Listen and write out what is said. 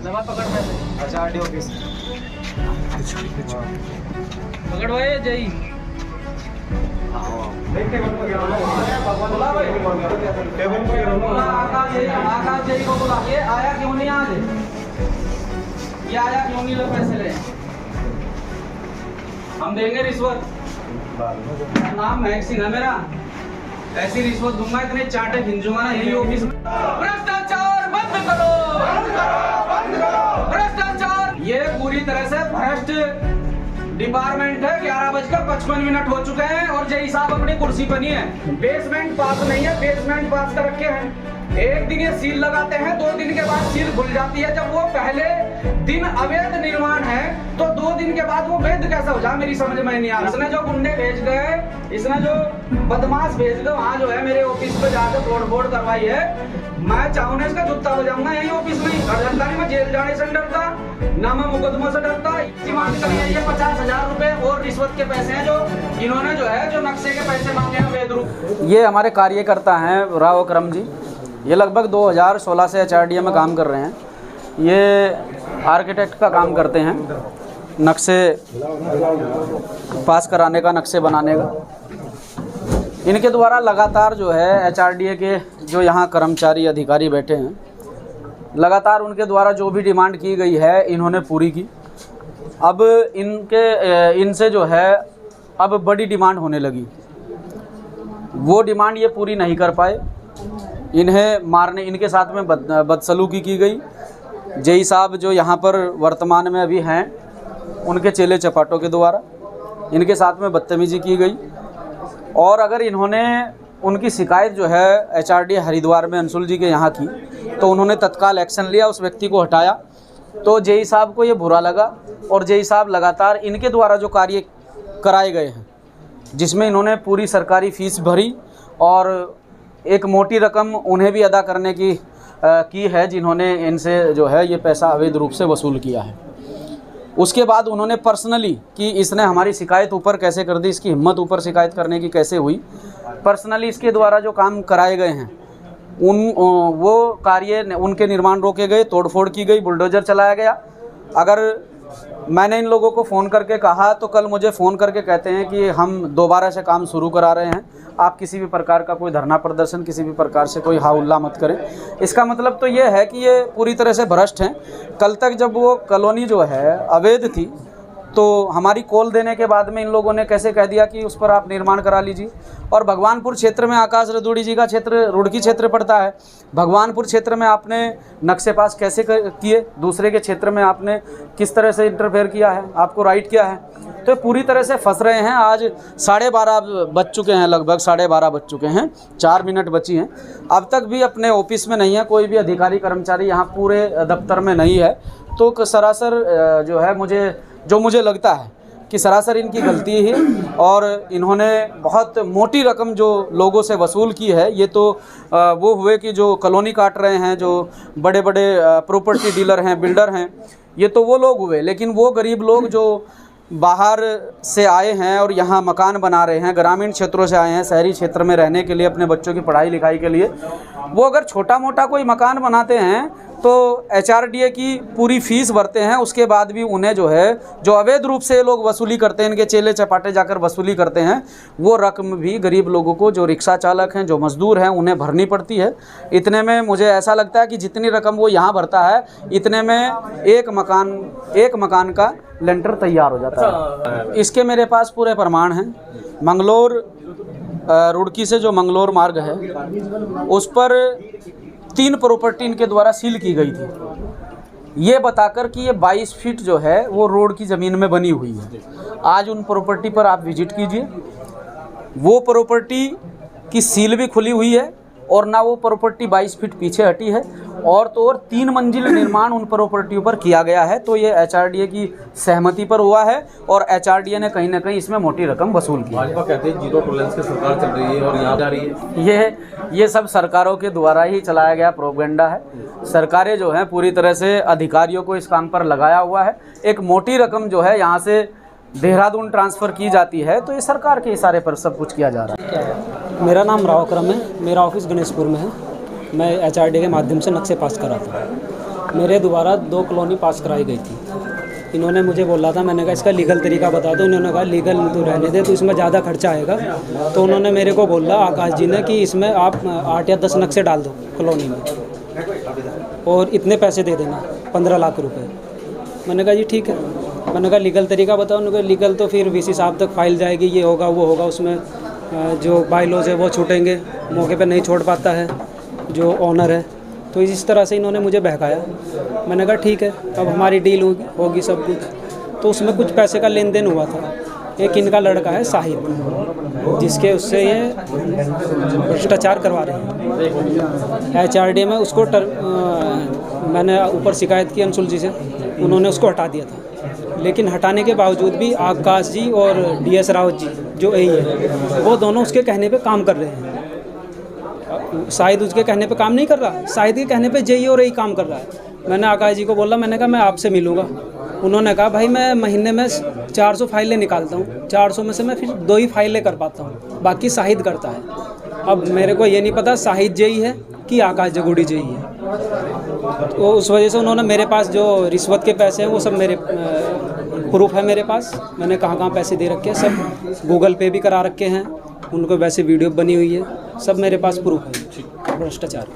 जमा पकड़ में HRD ऑफिस पकड़ भाई जय आकाश जय को बोला ये आया क्यों नहीं आज ये आया क्यों नहीं लो पैसे ले हम देंगे रिश्वत नाम महक सिंह है मेरा ऐसी रिश्वत दूंगा इतने चाटे खिंचूंगा ना यही ऑफिस में भ्रष्टाचार बंद करो भ्रष्टाचार ये पूरी तरह से भ्रष्ट डिपार्टमेंट है 11:55 हो चुके हैं और जय साहब अपनी कुर्सी पर नहीं है बेसमेंट पास नहीं है बेसमेंट पास कर रखे हैं एक दिन ये सील लगाते हैं 2 दिन के बाद सील खुल जाती है जब वो पहले दिन अवैध निर्माण है तो 2 दिन के बाद वो वैध कैसे हो जाए मेरी समझ में नहीं आ रहा इसने जो गुंडे भेज गए इसने जो बदमाश भेज गए वहाँ जो है मेरे ऑफिस पे जाकर तोड़-फोड़ करवाई है मैं चाहूँ ना इसका जूता बजाऊंगा यही ऑफिस में डरता नहीं मैं जेल जाने से डरता ना मैं मुकदमा से डरता ये 50,000 रुपए और रिश्वत के पैसे हैं जो इन्होंने जो है जो नक्शे के पैसे मांगे हैं अवैध रूप ये हमारे कार्यकर्ता हैं राव करम जी ये लगभग 2016 से HRDA में काम कर रहे हैं ये आर्किटेक्ट का काम करते हैं नक्शे पास कराने का नक्शे बनाने का इनके द्वारा लगातार जो है HRDA के जो यहाँ कर्मचारी अधिकारी बैठे हैं लगातार उनके द्वारा जो भी डिमांड की गई है इन्होंने पूरी की अब इनसे जो है अब बड़ी डिमांड होने लगी वो डिमांड ये पूरी नहीं कर पाए इन्हें मारने इनके साथ में बदसलूकी की गई जय साहब जो यहाँ पर वर्तमान में अभी हैं उनके चेले चपाटों के द्वारा इनके साथ में बदतमीजी की गई और अगर इन्होंने उनकी शिकायत जो है HRDA हरिद्वार में अंशुल जी के यहाँ की तो उन्होंने तत्काल एक्शन लिया उस व्यक्ति को हटाया तो जय साहब को ये बुरा लगा और जय साहब लगातार इनके द्वारा जो कार्य कराए गए हैं जिसमें इन्होंने पूरी सरकारी फीस भरी और एक मोटी रकम उन्हें भी अदा करने की है जिन्होंने इनसे जो है ये पैसा अवैध रूप से वसूल किया है उसके बाद उन्होंने पर्सनली कि इसने हमारी शिकायत ऊपर कैसे कर दी इसकी हिम्मत ऊपर शिकायत करने की कैसे हुई पर्सनली इसके द्वारा जो काम कराए गए हैं वो कार्य उनके निर्माण रोके गए तोड़फोड़ की गई बुलडोज़र चलाया गया अगर मैंने इन लोगों को फ़ोन करके कहा तो कल मुझे फ़ोन करके कहते हैं कि हम दोबारा से काम शुरू करा रहे हैं आप किसी भी प्रकार का कोई धरना प्रदर्शन किसी भी प्रकार से कोई हाउल्ला मत करें इसका मतलब तो ये है कि ये पूरी तरह से भ्रष्ट हैं कल तक जब वो कॉलोनी जो है अवैध थी तो हमारी कॉल देने के बाद में इन लोगों ने कैसे कह दिया कि उस पर आप निर्माण करा लीजिए और भगवानपुर क्षेत्र में आकाश रदूड़ी जी का क्षेत्र रुड़की क्षेत्र पड़ता है भगवानपुर क्षेत्र में आपने नक्शे पास कैसे किए दूसरे के क्षेत्र में आपने किस तरह से इंटरफेयर किया है आपको राइट किया है तो पूरी तरह से फंस रहे हैं आज 12:30 बज चुके हैं लगभग 12:30 बज चुके हैं 4 मिनट बची हैं अब तक भी अपने ऑफिस में नहीं है कोई भी अधिकारी कर्मचारी यहाँ पूरे दफ्तर में नहीं है तो सरासर जो है मुझे लगता है कि सरासर इनकी गलती है और इन्होंने बहुत मोटी रकम जो लोगों से वसूल की है ये तो वो हुए कि जो कॉलोनी काट रहे हैं जो बड़े बड़े प्रॉपर्टी डीलर हैं बिल्डर हैं ये तो वो लोग हुए लेकिन वो गरीब लोग जो बाहर से आए हैं और यहाँ मकान बना रहे हैं ग्रामीण क्षेत्रों से आए हैं शहरी क्षेत्र में रहने के लिए अपने बच्चों की पढ़ाई लिखाई के लिए वो अगर छोटा मोटा कोई मकान बनाते हैं तो HRDA की पूरी फीस भरते हैं उसके बाद भी उन्हें जो है जो अवैध रूप से लोग वसूली करते हैं इनके चेले चपाटे जाकर वसूली करते हैं वो रकम भी गरीब लोगों को जो रिक्शा चालक हैं जो मजदूर हैं उन्हें भरनी पड़ती है इतने में मुझे ऐसा लगता है कि जितनी रकम वो यहाँ भरता है इतने में एक मकान का लेंटर तैयार हो जाता है इसके मेरे पास पूरे प्रमाण हैं मंगलोर रुड़की से जो मंगलोर मार्ग है उस पर 3 प्रॉपर्टी इनके द्वारा सील की गई थी ये बताकर कि ये 22 फीट जो है वो रोड की ज़मीन में बनी हुई है आज उन प्रॉपर्टी पर आप विजिट कीजिए वो प्रॉपर्टी की सील भी खुली हुई है और ना वो प्रॉपर्टी 22 फीट पीछे हटी है और तो और 3 मंजिल निर्माण उन प्रॉपर्टियों पर किया गया है तो ये HRDA की सहमति पर हुआ है और HRDA ने कहीं ना कहीं इसमें मोटी रकम वसूल की। भाजपा कहते हैं जीरो टॉलरेंस की सरकार चल रही है और यहाँ जा रही है ये सब सरकारों के द्वारा ही चलाया गया प्रोपेगेंडा है सरकारें जो हैं पूरी तरह से अधिकारियों को इस काम पर लगाया हुआ है एक मोटी रकम जो है यहाँ से देहरादून ट्रांसफ़र की जाती है तो ये सरकार के इशारे पर सब कुछ किया जा रहा है। मेरा नाम राव करम है मेरा ऑफिस गणेशपुर में है मैं HRDA के माध्यम से नक्शे पास कराता हूँ मेरे द्वारा 2 कॉलोनी पास कराई गई थी। इन्होंने मुझे बोला था, मैंने कहा इसका लीगल तरीका बता दो। इन्होंने कहा लीगल तो रहने दे, तो इसमें ज़्यादा खर्चा आएगा। तो उन्होंने मेरे को बोला आकाश जी ने कि इसमें आप 8 या 10 नक्शे डाल दो कॉलोनी में और इतने पैसे दे देना, 15 लाख रुपए। मैंने कहा जी ठीक है। मैंने कहा लीगल तरीका बताओ। उन्होंने कहा लीगल तो फिर वीसी साहब तक फाइल जाएगी, ये होगा वो होगा, उसमें जो बायलॉज है वो छूटेंगे, मौके पे नहीं छोड़ पाता है जो ऑनर है। तो इस तरह से इन्होंने मुझे बहकाया। मैंने कहा ठीक है, अब हमारी डील होगी सब कुछ। तो उसमें कुछ पैसे का लेन देन हुआ था। एक इनका लड़का है साहिद, जिसके उससे ये भ्रष्टाचार करवा रहे हैं। HRD में उसको मैंने ऊपर शिकायत की अंशुल जी से, उन्होंने उसको हटा दिया था। लेकिन हटाने के बावजूद भी आकाश जी और DS रावत जी जो यही है, वो दोनों उसके कहने पे काम कर रहे हैं। शाहिद उसके कहने पे काम नहीं कर रहा, शाहिद के कहने पे जेई और यही काम कर रहा है। मैंने आकाश जी को बोला, मैंने कहा मैं आपसे मिलूँगा। उन्होंने कहा भाई मैं महीने में 400 फाइलें निकालता हूँ, 400 में से मैं फिर 2 ही फाइलें कर पाता हूँ, बाकी शाहिद करता है। अब मेरे को ये नहीं पता शाहिद जेई है कि आकाश जगूड़ी जेई है। तो उस वजह से उन्होंने मेरे पास जो रिश्वत के पैसे हैं वो सब मेरे प्रूफ है मेरे पास। मैंने कहाँ पैसे दे रखे हैं, सब गूगल पे भी करा रखे हैं, उनको वैसे वीडियो बनी हुई है, सब मेरे पास प्रूफ है भ्रष्टाचार।